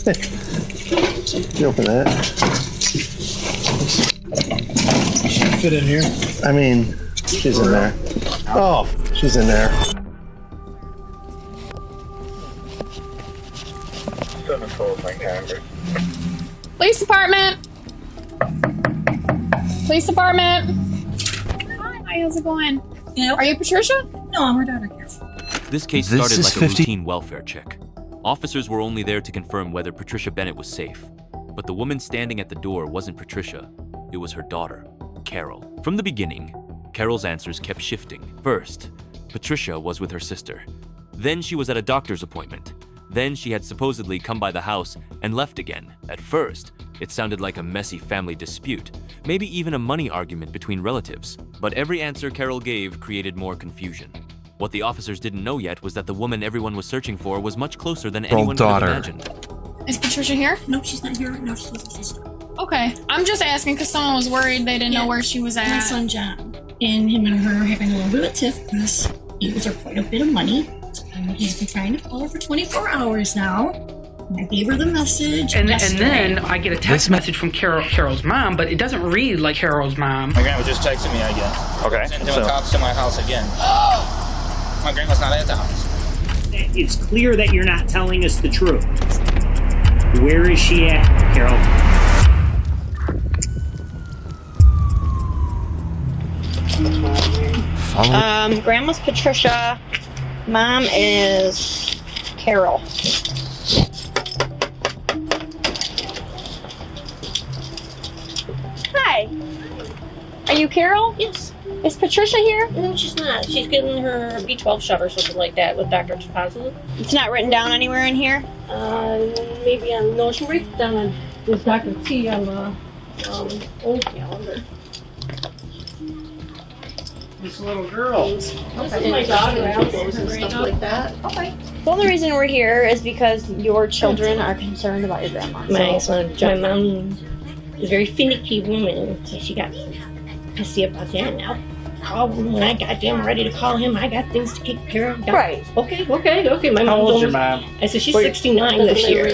You open that. She can fit in here. I mean, she's in there. Oh, she's in there. Police department. Police department. Hi, how's it going? Yeah. Are you Patricia? No, I'm her daughter here. This case started like a routine welfare check. Officers were only there to confirm whether Patricia Bennett was safe. But the woman standing at the door wasn't Patricia. It was her daughter, Carol. From the beginning, Carol's answers kept shifting. First, Patricia was with her sister. Then she was at a doctor's appointment. Then she had supposedly come by the house and left again. At first, it sounded like a messy family dispute, maybe even a money argument between relatives. But every answer Carol gave created more confusion. What the officers didn't know yet was that the woman everyone was searching for was much closer than anyone could have imagined. Is Patricia here? No, she's not here right now. She's with her sister. Okay, I'm just asking because someone was worried they didn't know where she was at. My son John. And him and her are having a little bit of a tiff because he owes her quite a bit of money. And he's been trying to call her for 24 hours now. And I gave her the message. And then I get a text message from Carol's mom, but it doesn't read like Carol's mom. My grandma just texted me again. Okay. Sent them cops to my house again. My grandma's not at the house. It's clear that you're not telling us the truth. Where is she at, Carol? Grandma's Patricia. Mom is Carol. Hi. Are you Carol? Yes. Is Patricia here? No, she's not. She's getting her B12 shot or something like that with Dr. Positive. It's not written down anywhere in here? Maybe on, no, she writes it down on with Dr. T on the old calendar. This little girl. This is my daughter, albums and stuff like that. Okay. The only reason we're here is because your children are concerned about your grandma. My mom is a very finicky woman, so she got pissy about that. Now, when I goddamn ready to call him, I got things to take care of. Right. Okay. My How mom old's your mom? I said she's 69 this year.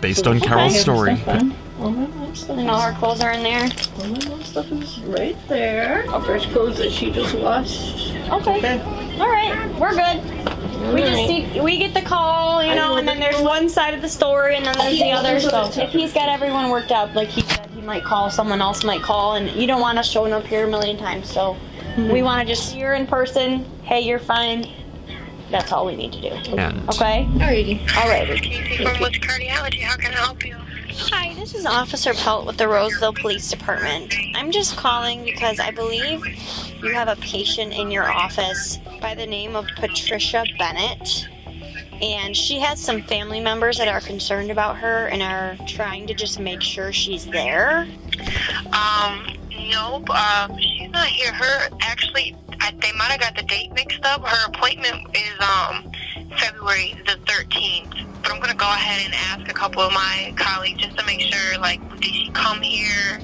Based on Carol's story. All my mom's stuff. And all her clothes are in there? All my mom's stuff is right there. All fresh clothes that she just washed. Okay. All right. We're good. We get the call, you know, and then there's one side of the story and then there's the other. So if he's got everyone worked out, like he said, he might call, someone else might call, and you don't want us showing up here a million times. So we want to just see her in person. Hey, you're fine. That's all we need to do. Okay? Alrighty. From Woods Cardiology, how can I help you? Hi, this is Officer Pelt with the Roseville Police Department. I'm just calling because I believe you have a patient in your office by the name of Patricia Bennett. And she has some family members that are concerned about her and are trying to just make sure she's there. Nope, she's not here. They might have got the date mixed up. Her appointment is February the 13th. But I'm going to go ahead and ask a couple of my colleagues just to make sure, like, did she come here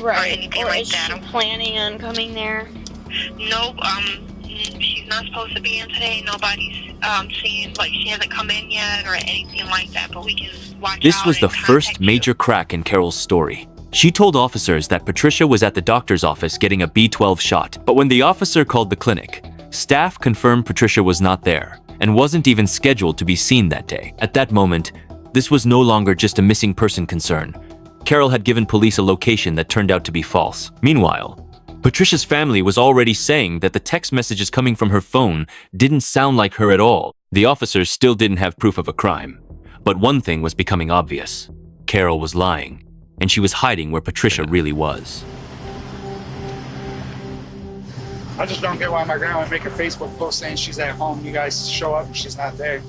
or anything like that. Or is she planning on coming there? Nope, she's not supposed to be in today. Nobody's seeing, like, she hasn't come in yet or anything like that, but we can watch This out was the and first contact major crack in Carol's story. She told officers that Patricia was at the doctor's office getting a B12 shot, but when the officer called the clinic, staff confirmed Patricia was not there and wasn't even scheduled to be seen that day. At that moment, this was no longer just a missing person concern. Carol had given police a location that turned out to be false. Meanwhile, Patricia's family was already saying that the text messages coming from her phone didn't sound like her at all. The officers still didn't have proof of a crime. But one thing was becoming obvious. Carol was lying, and she was hiding where Patricia really was. I just don't get why my grandma would make a Facebook post saying she's at home. You guys show up and she's not there.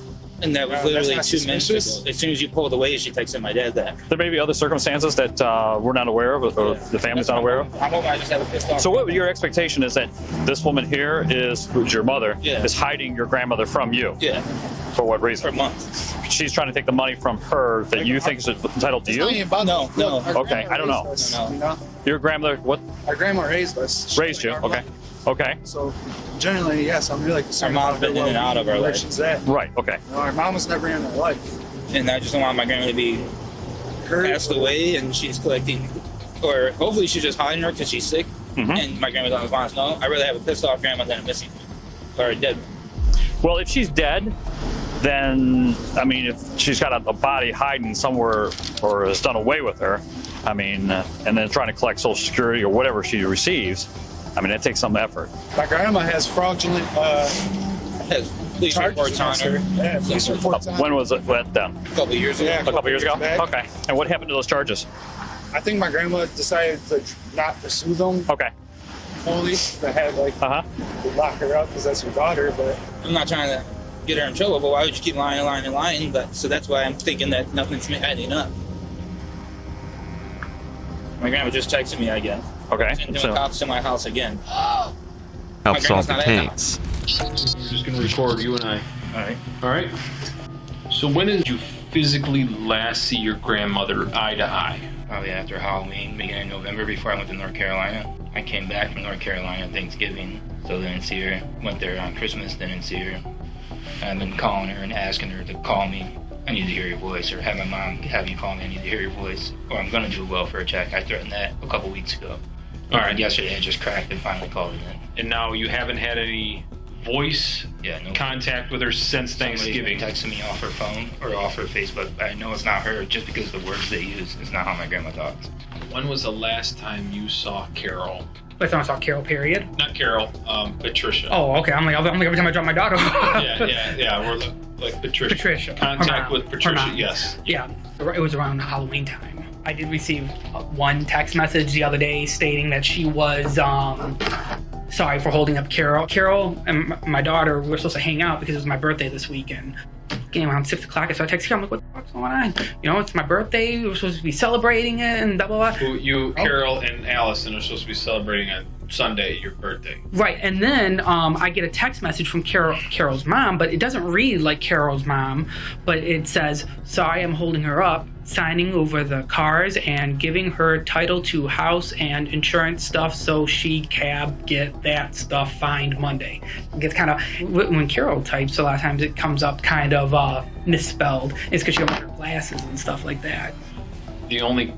And that was literally 2 minutes ago. As soon as you pulled away, she texted my dad that. There may be other circumstances that we're not aware of, or the family's not aware of. I'm hoping I just have a pissed off. So what your expectation is that this woman here who's your mother, Yeah. is hiding your grandmother from you? Yeah, For what reason? for months. She's trying to take the money from her that you think is entitled to you? No. Okay, I don't know. No. Your grandmother, what? Our grandma raised us. Raised you, okay. Okay. So, generally, yes, I'm really concerned. Our mom's been in and out of our where life. she's at. Right, okay. You know, our mom was never in our life. And I just don't want my grandma to be passed away and she's collecting, or hopefully she's just hiding her because she's sick. And my grandma doesn't want to know. I'd rather have a pissed off grandma than a missing or a dead. Well, if she's dead, then, I mean, if she's got a body hiding somewhere or has done away with her, I mean, and then trying to collect Social Security or whatever she receives, I mean, it takes some effort. My grandma has fraudulent police reports on her. Yeah, police reports on her. When was it done? A couple years ago. Yeah, A couple years ago? back. Okay. And what happened to those charges? I think my grandma decided to not pursue them Okay. fully. They had like lock her up because that's her daughter. But I'm not trying to get her in trouble, but why would you keep lying? But so that's why I'm thinking that nothing's adding up. My grandma just texted me again. Okay. Sending cops to my house again. Help solve the case. Just gonna record you and I. All right. So when did you physically last see your grandmother eye to eye? Probably after Halloween, beginning of November, before I went to North Carolina. I came back from North Carolina Thanksgiving, so didn't see her. Went there on Christmas, didn't see her. I've been calling her and asking her to call me. I need to hear your voice, or have my mom have you call me. I need to hear your voice, or I'm gonna do a welfare check. I threatened that a couple weeks ago. All right. Yesterday, I just cracked and finally called it in. And now you haven't had any voice contact with her since Thanksgiving. Somebody's been texting me off her phone or off her Facebook. I know it's not her just because of the words they use. It's not how my grandma talks. When was the last time you saw Carol? Last time I saw Carol, period. Not Carol, Patricia. Oh, okay. I'm like every time I drop my daughter. yeah. We're like Patricia. Patricia. Contact with Patricia, yes. Yeah, it was around Halloween time. I did receive one text message the other day stating that she was sorry for holding up Carol. Carol and my daughter were supposed to hang out because it was my birthday this weekend. Getting around 6 o'clock, I started texting her. I'm like, what the fuck's going on? You know, it's my birthday. We were supposed to be celebrating it and blah, blah, blah. You, Carol, and Allison are supposed to be celebrating on Sunday, your birthday. Right, and then I get a text message from Carol's mom, but it doesn't read like Carol's mom, but it says, sorry, I'm holding her up, signing over the cars and giving her title to house and insurance stuff so she can get that stuff fined Monday. It gets kind of, when Carol types, a lot of times it comes up kind of misspelled. It's because she doesn't wear glasses and stuff like that. The only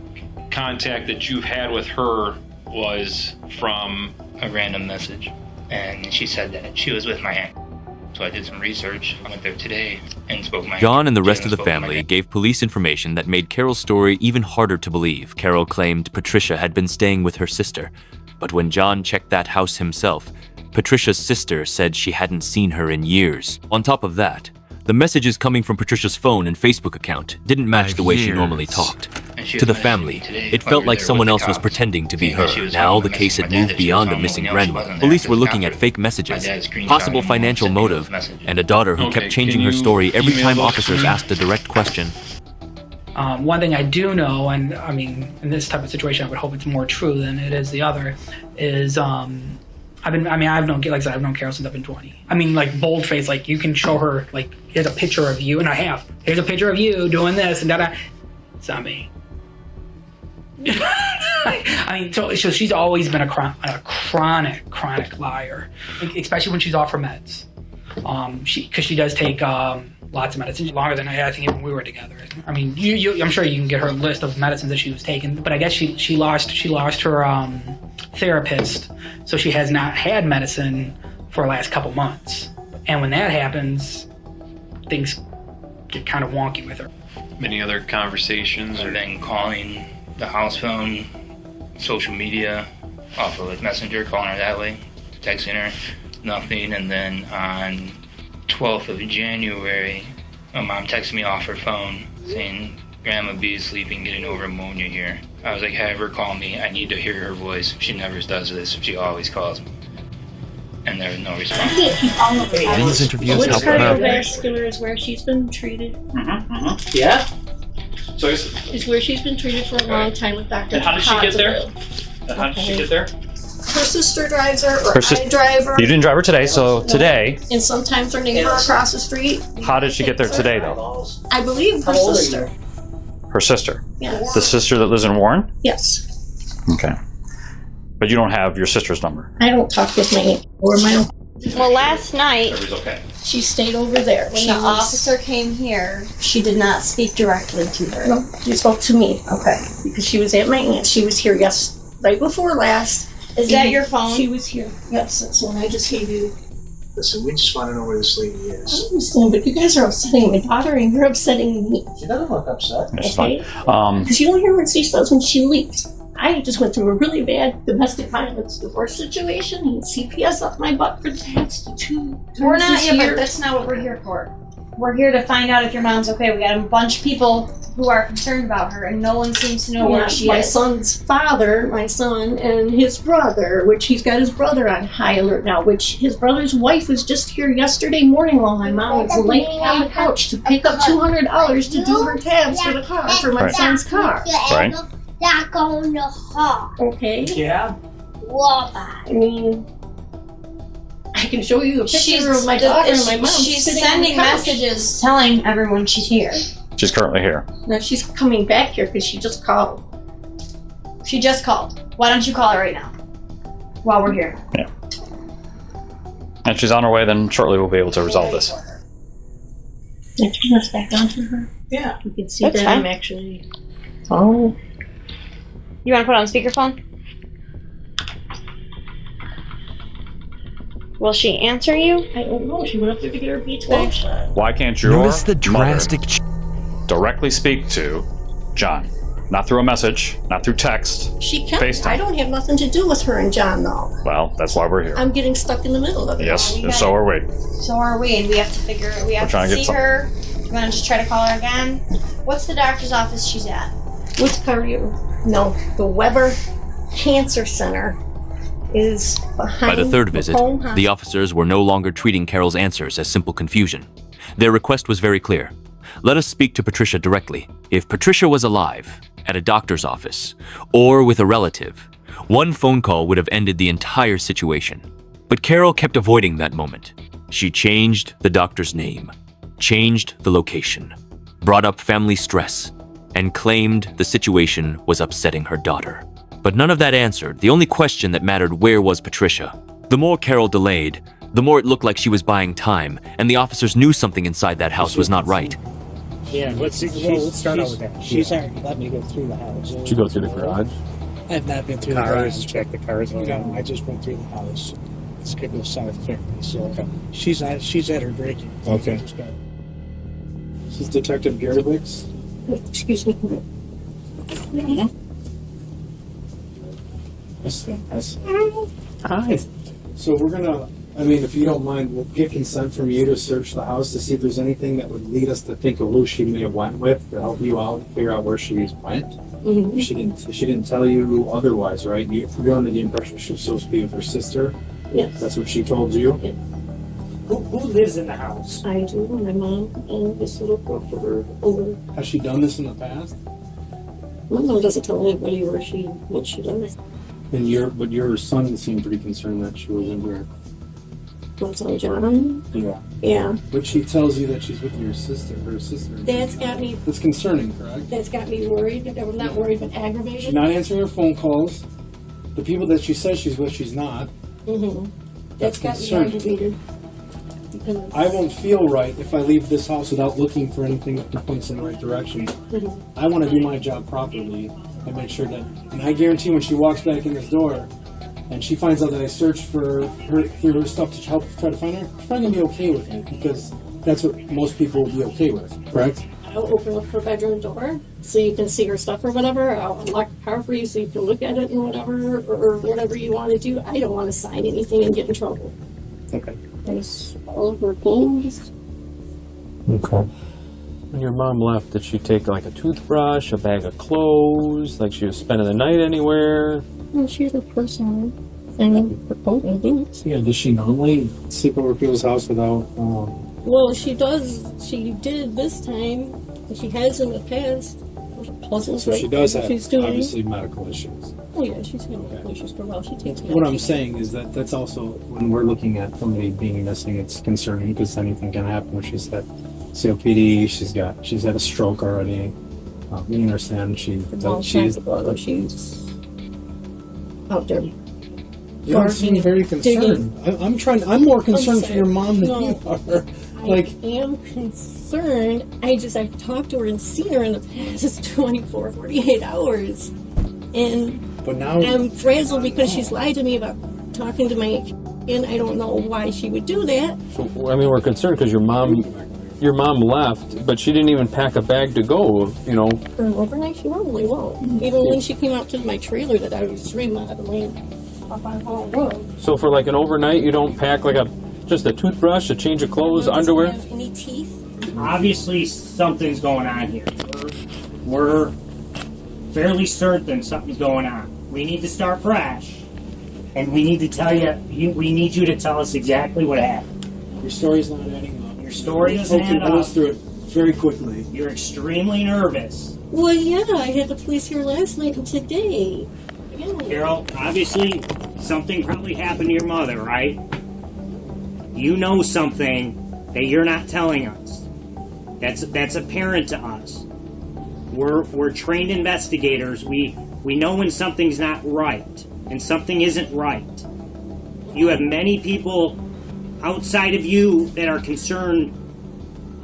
contact that you've had with her was from a random message, and she said that she was with my aunt. So I did some research. I went there today and spoke to my aunt. John and the rest of the family gave police information that made Carol's story even harder to believe. Carol claimed Patricia had been staying with her sister, but when John checked that house himself, Patricia's sister said she hadn't seen her in years. On top of that, the messages coming from Patricia's phone and Facebook account didn't match the way she normally talked. To the family, it felt like someone else was pretending to be her. Now the case had moved beyond a missing grandma. Police were looking at fake messages, possible financial motive, and a daughter who kept changing her story every time officers asked a direct question. One thing I do know, and I mean, in this type of situation, I would hope it's more true than it is the other, is I've known Carol since I've been 20. I mean, like, boldface, like, you can show her, like, here's a picture of you, and I have. Here's a picture of you doing this, and da-da. It's not me. I mean, so she's always been a chronic liar, especially when she's off her meds. Because she does take lots of medicine, longer than I think even we were together. I mean, I'm sure you can get her list of medicines that she was taking, but I guess she lost her therapist, so she has not had medicine for the last couple months. And when that happens, things get kind of wonky with her. Many other conversations? I've been calling the house phone, social media, off of like Messenger, calling her that way, texting her, nothing. And then on 12th of January, my mom texted me off her phone saying, Grandma B is sleeping, getting over pneumonia here. I was like, have her call me. I need to hear her voice. She never does this. She always calls me. And there was no response. These interviews Which help her out. cardiovascular is where she's been treated. Yeah. So Is where she's been treated for a long time with Dr. And how did she get there? How did she get there? Her sister drives her, or I drive her. You didn't drive her today, so today. And sometimes her neighbor across the street. How did she get there today, though? I believe her sister. Her sister? Yes. The sister that lives in Warren? Yes. Okay. But you don't have your sister's number? I don't talk with my aunt or my uncle. Well, last night, Okay. She stayed over there. When the officer came here, she did not speak directly to her. No, she spoke to me. Okay. Because she was at my aunt's. She was here right before last. Is that your phone? She was here. Yes, that's the one I just gave you. Listen, we just want to know where this lady I is. understand, but you guys are upsetting my daughter and you're upsetting me. She doesn't look upset. It's Okay. fine. Because you don't hear what she says when she leaves. I just went through a really bad domestic violence divorce situation and CPS up my butt for the past 2 We're not, this yeah, year. but that's not what we're here for. We're here to find out if your mom's okay. We got a bunch of people who are concerned about her, and no one seems to know where she my is. son's father, my son, and his brother, which he's got his brother on high alert now, which his brother's wife was just here yesterday morning while my mom was laying on the couch to pick up $200 to do her tabs for the car, for my Right. son's car. Right. Okay? Yeah. I mean, I can show you a picture of my daughter and my mom. She's sitting on the sending couch. messages telling everyone she's here. She's currently here. Now she's coming back here because she just called. She just called. Why don't you call her right now? While we're here. Yeah. And she's on her way, then shortly we'll be able to resolve this. Can you turn this back on to her? Yeah. You can see That's that fine. I'm actually. Oh. You want to put it on speakerphone? Will she answer you? I don't know. She went up there to get her B12 shot. Why can't your Notice the drastic mother directly speak to John? Not through a message, not through text. She can. FaceTime. I don't have nothing to do with her and John, though. Well, that's why we're here. I'm getting stuck in the middle of it. Yes, we and so are we. So are we, and we have to figure it. We have trying to to get see her. You want to just try to call her again? What's the doctor's office she's at? Which cardio? No, the Weber Cancer Center is behind. By the third visit, Macomb the Hospital. officers were no longer treating Carol's answers as simple confusion. Their request was very clear. Let us speak to Patricia directly. If Patricia was alive, at a doctor's office, or with a relative, one phone call would have ended the entire situation. But Carol kept avoiding that moment. She changed the doctor's name, changed the location, brought up family stress, and claimed the situation was upsetting her daughter. But none of that answered the only question that mattered: where was Patricia? The more Carol delayed, the more it looked like she was buying time, and the officers knew something inside that house was not right. Yeah, let's start out with that. She's already let me go through the house. Did you go through the garage? I have not been through the Cars, garage. check the cars. No, I just went through the house. It's good to south quickly. So she's at her breaking. Okay. This is Detective Garibix. Excuse me. Hi. So we're gonna, I mean, if you don't mind, we'll get consent from you to search the house to see if there's anything that would lead us to think of who she may have went with to help you out and figure out where she went. Mm-hmm. She didn't tell you otherwise, right? You're under the impression she was supposed to be with her sister. Yes. That's what she told you. Yeah. Who lives in the house? I do, my mom and this little girl over. Has she done this in the past? My mom doesn't tell anybody what she does. And your son seemed pretty concerned that she was in here. What's on John? Yeah. Yeah. But she tells you that she's with your sister, her sister. That's got me. That's concerning, correct? That's got me worried. I'm not worried, but She's aggravated. not answering her phone calls. The people that she says she's with, she's not. Mm-hmm. That's got me concerning. aggravated. Because I won't feel right if I leave this house without looking for anything that points in the right direction. I want to do my job properly and make sure that, and I guarantee when she walks back in this door and she finds out that I searched for her through her stuff to help try to find her, she's probably going to be okay with it because that's what most people will be okay with, correct? I'll open up her bedroom door so you can see her stuff or whatever. I'll unlock the car for you so you can look at it and whatever, or whatever you want to do. I don't want to sign anything and get in trouble. Okay. There's all of her things. Okay. When your mom left, did she take like a toothbrush, a bag of clothes, like she was spending the night anywhere? Well, she has a personal thing for coat and boots. Yeah, does she normally sleep over people's house without, Well, she does. She did this time, and she has in the past. Puzzles, so right? she does have She's doing. obviously medical issues. Oh yeah, she's had medical issues for a while. She takes What I'm medication. saying is that that's also, when we're looking at somebody being missing, it's concerning because anything can happen. She's got COPD, she's had a stroke already. We understand she's She's out there You don't seem very concerned. I'm more concerned for your mom than you are. I am concerned. I've talked to her and seen her in the past 24, 48 hours. But now I'm frazzled because she's lied to me about talking to my and I don't know why she would do that. So, I mean, we're concerned because your mom left, but she didn't even pack a bag to go, you know. For an overnight, she normally won't. Even when she came out to my trailer that I was remodeling up on Hall Road. So for like an overnight, you don't pack like just a toothbrush, a change of clothes, underwear? Doesn't have any teeth. Obviously, something's going on here. We're fairly certain something's going on. We need to start fresh. And we need to tell we need you to tell us exactly what happened. your story's not adding up. Your story doesn't add up. Goes through it very quickly. You're extremely nervous. Well, yeah, I had the police here last night and today. Yeah. Carol, obviously, something probably happened to your mother, right? You know something that you're not telling us. That's apparent to us. We're trained investigators. We know when something's not right and something isn't right. You have many people outside of you that are concerned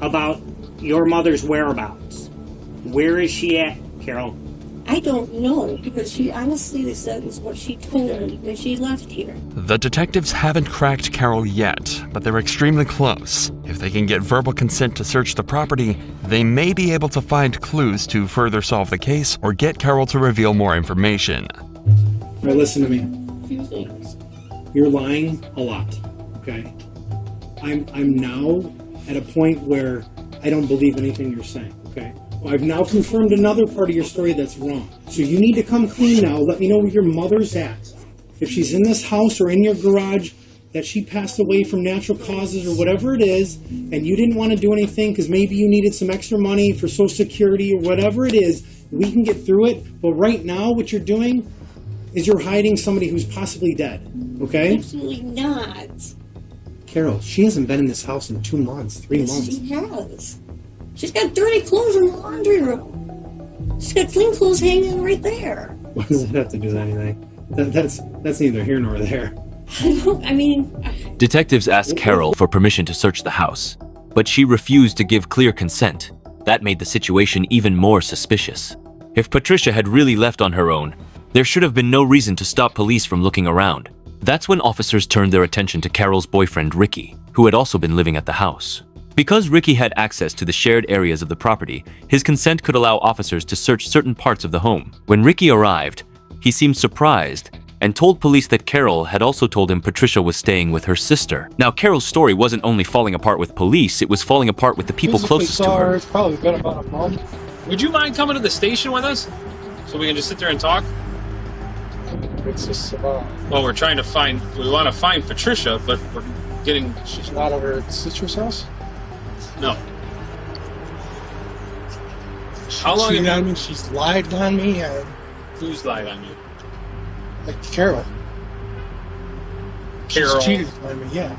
about your mother's whereabouts. Where is she at, Carol? I don't know, because she honestly said is what she told her that she left here. The detectives haven't cracked Carol yet, but they're extremely close. If they can get verbal consent to search the property, they may be able to find clues to further solve the case or get Carol to reveal more information. All right, listen to me. A few things. You're lying a lot, okay? I'm now at a point where I don't believe anything you're saying, okay? I've now confirmed another part of your story that's wrong. So you need to come clean now. Let me know where your mother's at. If she's in this house or in your garage, that she passed away from natural causes or whatever it is, and you didn't want to do anything because maybe you needed some extra money for Social Security or whatever it is, we can get through it. But right now, what you're doing is you're hiding somebody who's possibly dead, okay? Absolutely not. Carol, she hasn't been in this house in 2 months, 3 months. She has. She's got dirty clothes in the laundry room. She's got clean clothes hanging right there. What does that have to do with anything? That's neither here nor there. Detectives asked Carol for permission to search the house, but she refused to give clear consent. That made the situation even more suspicious. If Patricia had really left on her own, there should have been no reason to stop police from looking around. That's when officers turned their attention to Carol's boyfriend, Ricky, who had also been living at the house. Because Ricky had access to the shared areas of the property, his consent could allow officers to search certain parts of the home. When Ricky arrived, he seemed surprised and told police that Carol had also told him Patricia was staying with her sister. Now, Carol's story wasn't only falling apart with police, it was falling apart with the people closest to her. It's probably been about a month. Would you mind coming to the station with us? So we can just sit there and talk? It's just about... Well, we want to find Patricia, but we're getting... She's not over at sister's house? No. How long She have on you... me? She's lied on me. Who's lied on you? Like Carol. Carol? She's cheated on me, yeah.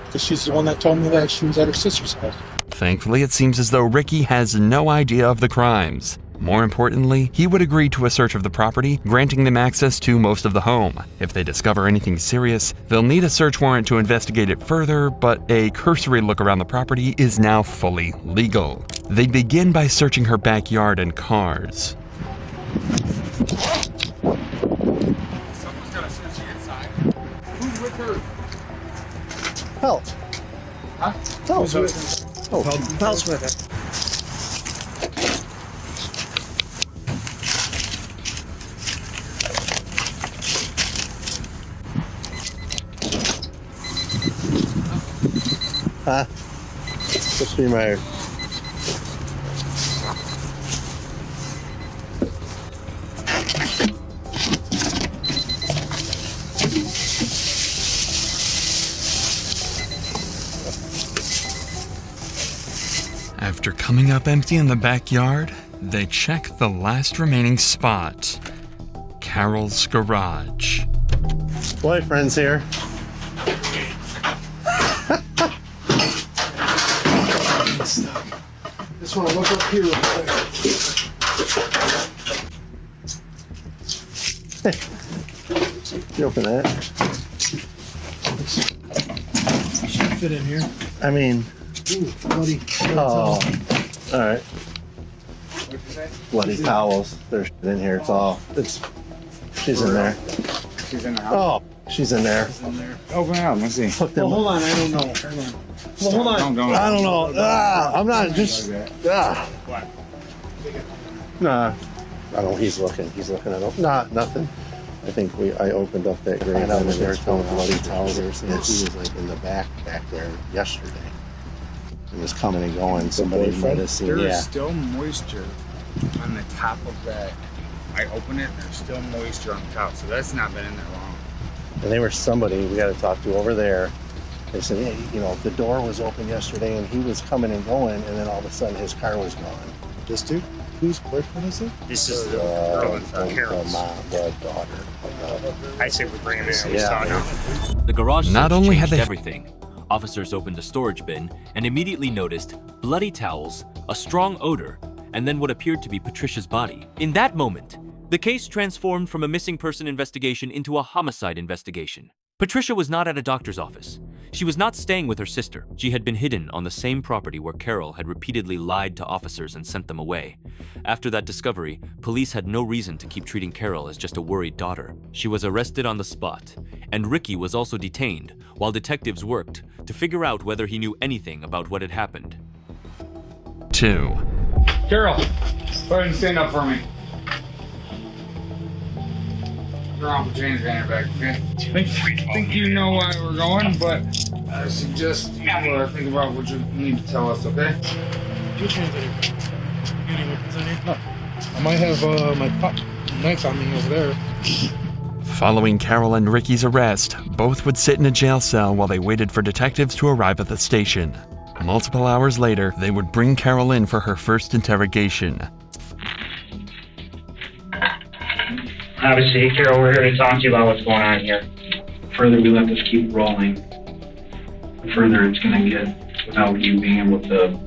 Because she's the one that told me that she was at her sister's house. Thankfully, it seems as though Ricky has no idea of the crimes. More importantly, he would agree to a search of the property, granting them access to most of the home. If they discover anything serious, they'll need a search warrant to investigate it further, but a cursory look around the property is now fully legal. They begin by searching her backyard and cars. Someone's got to search the inside. Who's with her? Help. Huh? Who's with her? Oh, Help's with her. Just be my... After coming up empty in the backyard, they check the last remaining spot, Carol's garage. Boyfriend's here. Just want to look up here real quick. You open that. Should fit in here. I mean, Ooh, bloody. oh, all right. What'd you say? Bloody towels. There's shit in here. She's in there. She's in the house. Oh, she's in there. Open it up. Let's see. Hook them Well, hold up. on. I don't know. Hold on. Well, hold on. Don't I don't know. I'm not just. What? Nah. I don't know. He's looking. He's looking at. Nah, nothing. I think I opened up that grave and there's bloody towels. He was like in the back there yesterday. He was coming and going. Somebody might have seen. There is Yeah. still moisture on the top of that. I open it, there's still moisture on the top, so that's not been in there long. And they were somebody we got to talk to over there. They said, hey, you know, the door was open yesterday and he was coming and going, and then all of a sudden his car was gone. This dude? Whose boyfriend is it? This is the girl with Carol's. The daughter. I say we bring him in. Yeah. The garage Not search only had changed they- everything. Officers opened a storage bin and immediately noticed bloody towels, a strong odor, and then what appeared to be Patricia's body. In that moment, the case transformed from a missing person investigation into a homicide investigation. Patricia was not at a doctor's office. She was not staying with her sister. She had been hidden on the same property where Carol had repeatedly lied to officers and sent them away. After that discovery, police had no reason to keep treating Carol as just a worried daughter. She was arrested on the spot, and Ricky was also detained while detectives worked to figure out whether he knew anything about what had happened. 2. Carol, go ahead and stand up for me. You're on for James Van back, okay? I think you know why we're going, but I suggest you think about what you need to tell us, okay? You change it. Any weapons on you? No. I might have my knife on me over there. Following Carol and Ricky's arrest, both would sit in a jail cell while they waited for detectives to arrive at the station. Multiple hours later, they would bring Carol in for her first interrogation. Obviously, Carol, we're here to talk to you about what's going on here. The further we let this keep rolling, the further it's going to get without you being able to,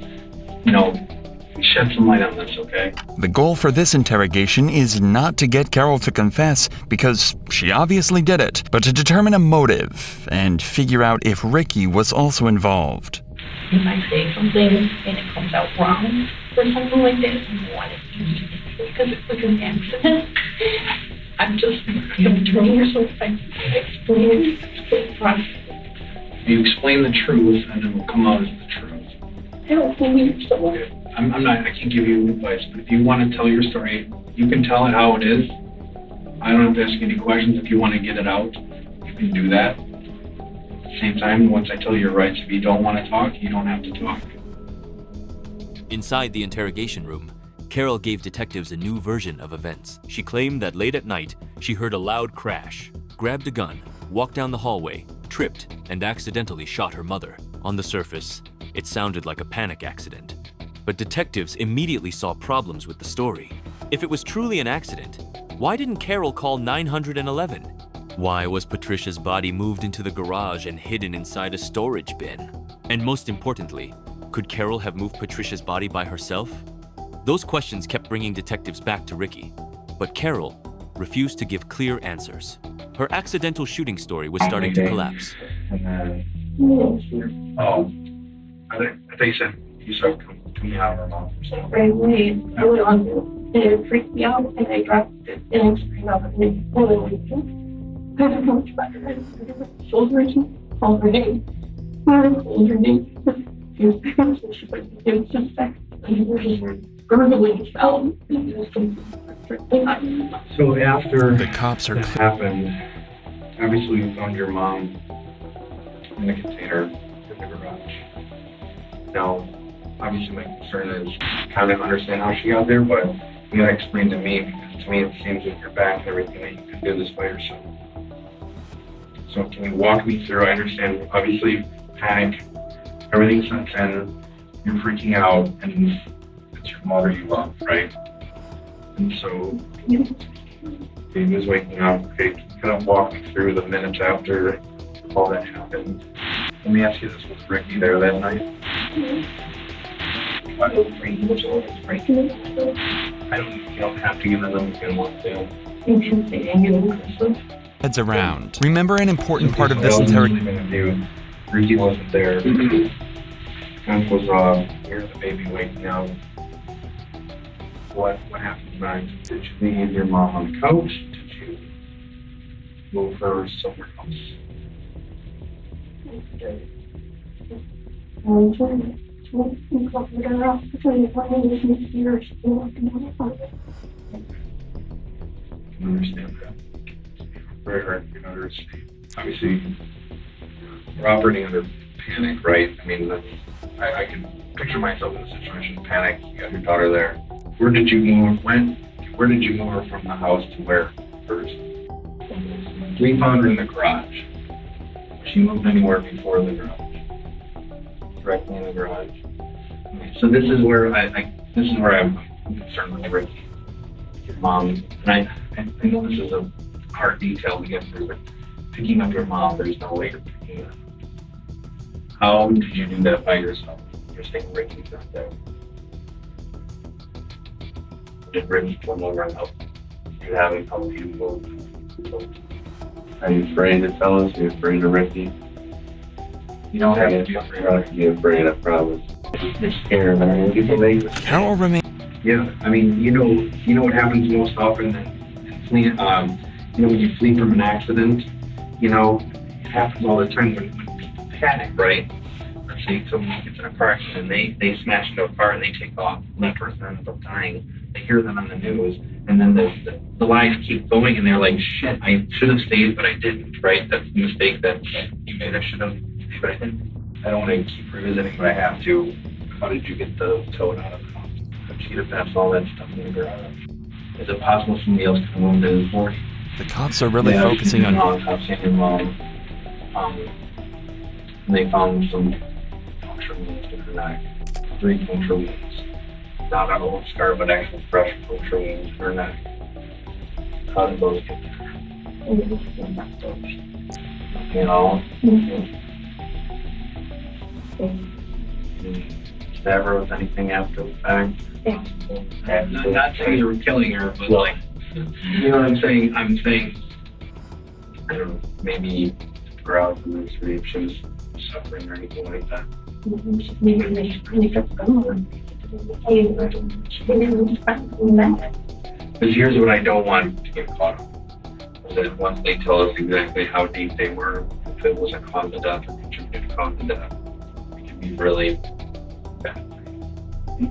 shed some light on this, okay? The goal for this interrogation is not to get Carol to confess, because she obviously did it, but to determine a motive and figure out if Ricky was also involved. If I say something and it comes out wrong or something like that, you want it because it was an accident. I'm doing this so I explain the process. You explain the truth, and it will come out as the truth. I don't believe so. I can't give you advice, but if you want to tell your story, you can tell it how it is. I don't have to ask any questions. If you want to get it out, you can do that. At the same time, once I tell you your rights, if you don't want to talk, you don't have to talk. Inside the interrogation room, Carol gave detectives a new version of events. She claimed that late at night, she heard a loud crash, grabbed a gun, walked down the hallway, tripped, and accidentally shot her mother. On the surface, it sounded like a panic accident. But detectives immediately saw problems with the story. If it was truly an accident, why didn't Carol call 911? Why was Patricia's body moved into the garage and hidden inside a storage bin? And most importantly, could Carol have moved Patricia's body by herself? Those questions kept bringing detectives back to Ricky, but Carol refused to give clear answers. Her accidental shooting story was starting to collapse. Oh, I thought you said come me out of her mouth. Right away, and it freaked me out, and I dropped it, and I screamed out, and it really I don't know much better. I shoulders, called her name. I called her name. She was it was just that, verbally fell. So after the cops are that happened, obviously we found your mom in the container in the garage. Now, obviously my concern is kind of understand how she got there, but you gotta explain to me, because to me it seems with your back and everything that you can do this by yourself. So can you walk me through? I understand, obviously, panic, everything sets in, you're freaking out, and it's your mother you love, right? And so, Dave was waking up, okay, can you kind of walk me through the minutes after all that happened? Let me ask you this, was Ricky there that night? I don't, you don't have to give them if you don't want to. heads around. Remember an important part of this interrogation. Ricky wasn't there. Conch was off. Here's the baby waking up. What happened next? Did you leave your mom on the couch? Did you move her somewhere else? I can understand that. Very hard to understand. Obviously, we're operating under panic, right? I mean, I can picture myself in a situation of panic. You got your daughter there. Where did you move? Where did you move her from the house to where first? We found her in the garage. She moved anywhere before the garage. Directly in the garage. Okay, so this is where I'm concerned with Ricky. Your mom, and I know this is a hard detail to get through, but picking up your mom, there's no way you're picking her up. How did you do that by yourself? You're saying Ricky's not there. Did Ricky come over and help? You haven't helped you move. Are you afraid to tell us? Are you afraid of Ricky? You don't have to be afraid. Be afraid, I promise. You're scared, man. Carol remains. Yeah, I mean, you know what happens most often than fleeing. When you flee from an accident, it happens all the time when people panic, right? Let's say someone gets in a car accident, they smash into a car and they take off, and that person ends up dying. They hear them on the news, and then the lies keep going, and they're like, shit, I should have stayed, but I didn't, right? That's the mistake that you made. I should have stayed, but I didn't. I don't want to keep revisiting, but I have to. How did you get the toad out of the house? How'd you get it past all that stuff in the garage? Is it possible somebody else could have wounded his body? The cops are really focusing on. Your mom. They found some puncture wounds in her neck. 3 puncture wounds. Not an old scar, but actual fresh puncture wounds in her neck. How did those get there? Nothing at all? Never was anything after the fact? I'm not saying you were killing her, but you know what I'm saying? I'm saying, I don't know, maybe her out from the street, she was suffering or anything like that. Because here's what I don't want to get caught up. Is that once they tell us exactly how deep they were, if it was a cause of death or contributed to cause of death, it can be really bad.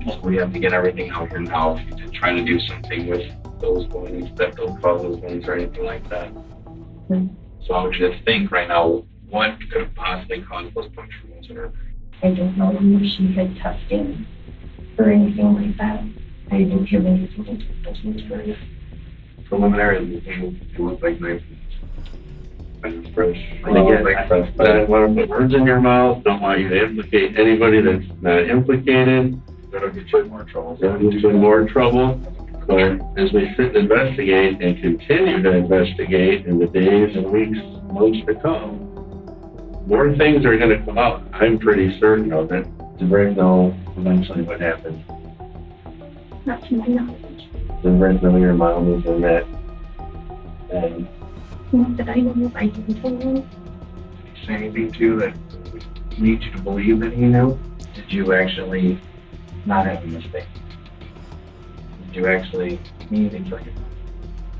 So we have to get everything out here now to try to do something with those wounds that don't cause those wounds or anything like that. So I want you to think right now, what could have possibly caused those puncture wounds in her? I don't know if she had testing or anything like that. I didn't have anything to take those wounds for her. Preliminary, it looked like knife wounds. Fresh. I don't want to put words in your mouth. Don't want you to implicate anybody that's not implicated. That'll get you in more trouble. That'll get you in more trouble. But as we sit and investigate and continue to investigate in the days and weeks, months to come, more things are going to come out. I'm pretty certain of it. Did Rick know eventually what happened? Not to my knowledge. Did Rick know your mom was in that? And Not that I know. I didn't tell him. did he say anything too that would lead you to believe that he knew? Did you actually not have a mistake? Did you actually mean to kill your mom?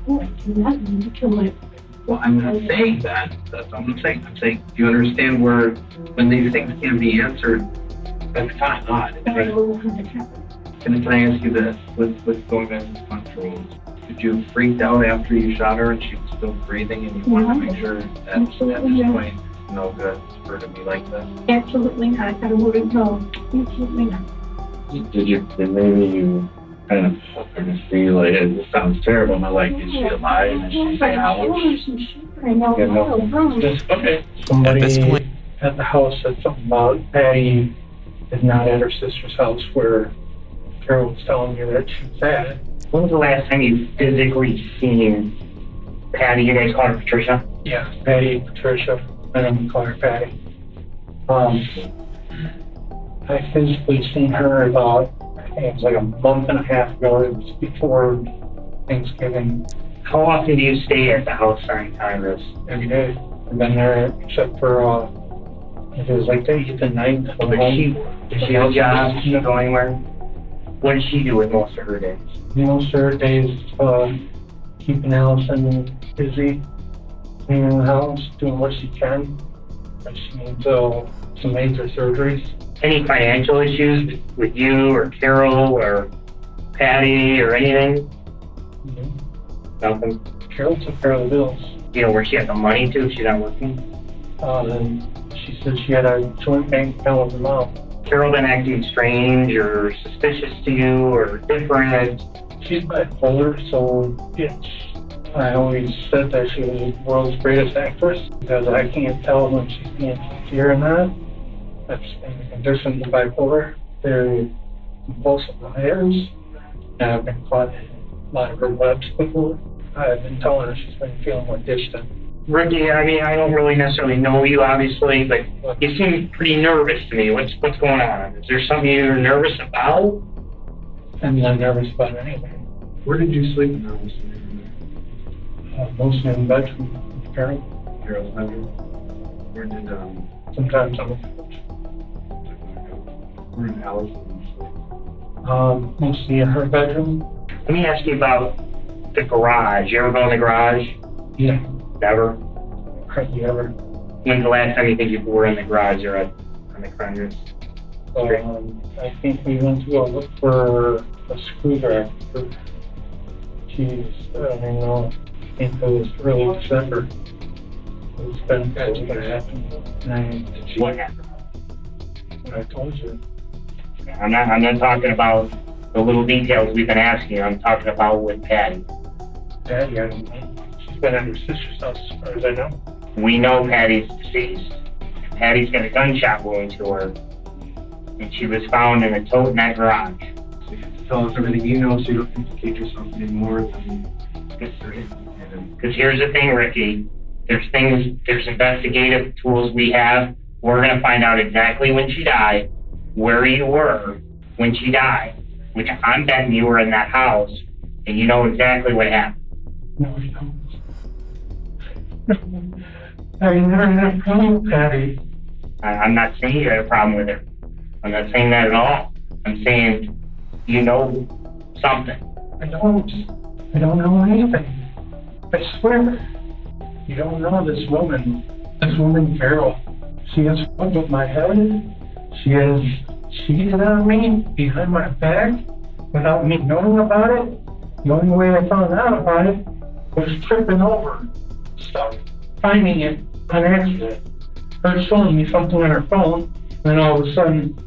Oh, I did not mean to kill my. Well, I'm not saying that. That's what I'm saying. I'm saying, do you understand where, when these things can't be answered, that's kind of odd. I don't know how it happened. Can I ask you this, with going back to the puncture wounds? Did you freak out after you shot her and she was still breathing and you wanted to make sure that at this point, no good for her to be like this? Absolutely not. I wouldn't know. Absolutely not. Did maybe you kind of hook her to see, like, it sounds terrible, but like, is she alive? Is she saying how? I know. Yeah, no. Okay. Somebody At this point, at the house said something about Patty is not at her sister's house where Carol was telling you that she was at. When was the last time you physically seen Patty? You guys call her Patricia? Yeah, Patty, Patricia, I don't call her Patty. I physically seen her about, I think it was like a month and a half ago. It was before Thanksgiving. How often do you stay at the house during time this? Every day. I've been there except for, it was like the 8th and 9th. Does she have a job? Does she go anywhere? What does she do with most of her days? Most of her days, keeping Allison busy, cleaning the house, doing what she can. But she needs some major surgeries. Any financial issues with you or Carol or Patty or anything? Nothing. Carol took care of the bills. You know where she has the money to if she's not working? Then she said she had a joint bank account with her mom. Carol been acting strange or suspicious to you or different? She's bipolar, so I always said that she was the world's greatest actress because I can't tell when she's being sincere or not. That's in the conditions of bipolar. They're compulsive liars, and I've been caught in a lot of her webs before. I've been telling her she's been feeling more distant. Ricky, I mean, I don't really necessarily know you, obviously, but you seem pretty nervous to me. What's going on? Is there something you're nervous about? I'm not nervous about anything. Where did you sleep in the house? Mostly in the bedroom with Carol. Carol's bedroom? Where did, Sometimes on the couch. Where did Allison sleep? Mostly in her bedroom. Let me ask you about the garage. You ever go in the garage? Yeah. Never? Hardly ever. When's the last time you think you were in the garage or on the crime? I think we went to go look for a screwdriver. Jeez, I don't even know. I think it was early December. It's been what happened. What happened? What I told you. I'm not talking about the little details we've been asking. I'm talking about with Patty. Patty, I don't know. She's been at her sister's house as far as I know. We know Patty's deceased. Patty's got a gunshot wound to her. And she was found in a tote in that garage. So you have to tell us everything you know so you don't implicate yourself anymore than history. Because here's the thing, Ricky. There's investigative tools we have. We're going to find out exactly when she died, where you were when she died, which I'm betting you were in that house, and you know exactly what happened. No, you don't. I never had a problem with Patty. I'm not saying you had a problem with her. I'm not saying that at all. I'm saying you know something. I don't know anything. I swear. You don't know this woman, Carol. She has fucked with my head. She has cheated on me behind my back without me knowing about it. The only way I found out about it was tripping over stuff, finding it on accident. Her showing me something on her phone, and then all of a sudden,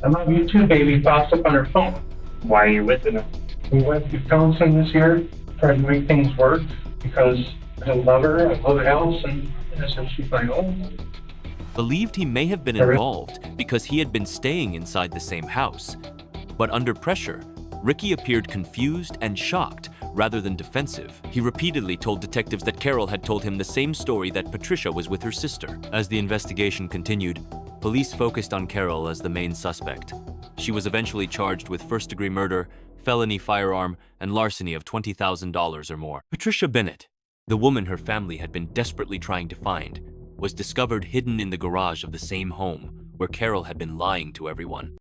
I love you too, baby, pops up on her phone. Why are you with her? We went to counseling this year, tried to make things work because I love her, I love the house, and I said she's my own. Believed he may have been involved because he had been staying inside the same house. But under pressure, Ricky appeared confused and shocked rather than defensive. He repeatedly told detectives that Carol had told him the same story that Patricia was with her sister. As the investigation continued, police focused on Carol as the main suspect. She was eventually charged with first-degree murder, felony firearm, and larceny of $20,000 or more. Patricia Bennett, the woman her family had been desperately trying to find, was discovered hidden in the garage of the same home where Carol had been lying to everyone.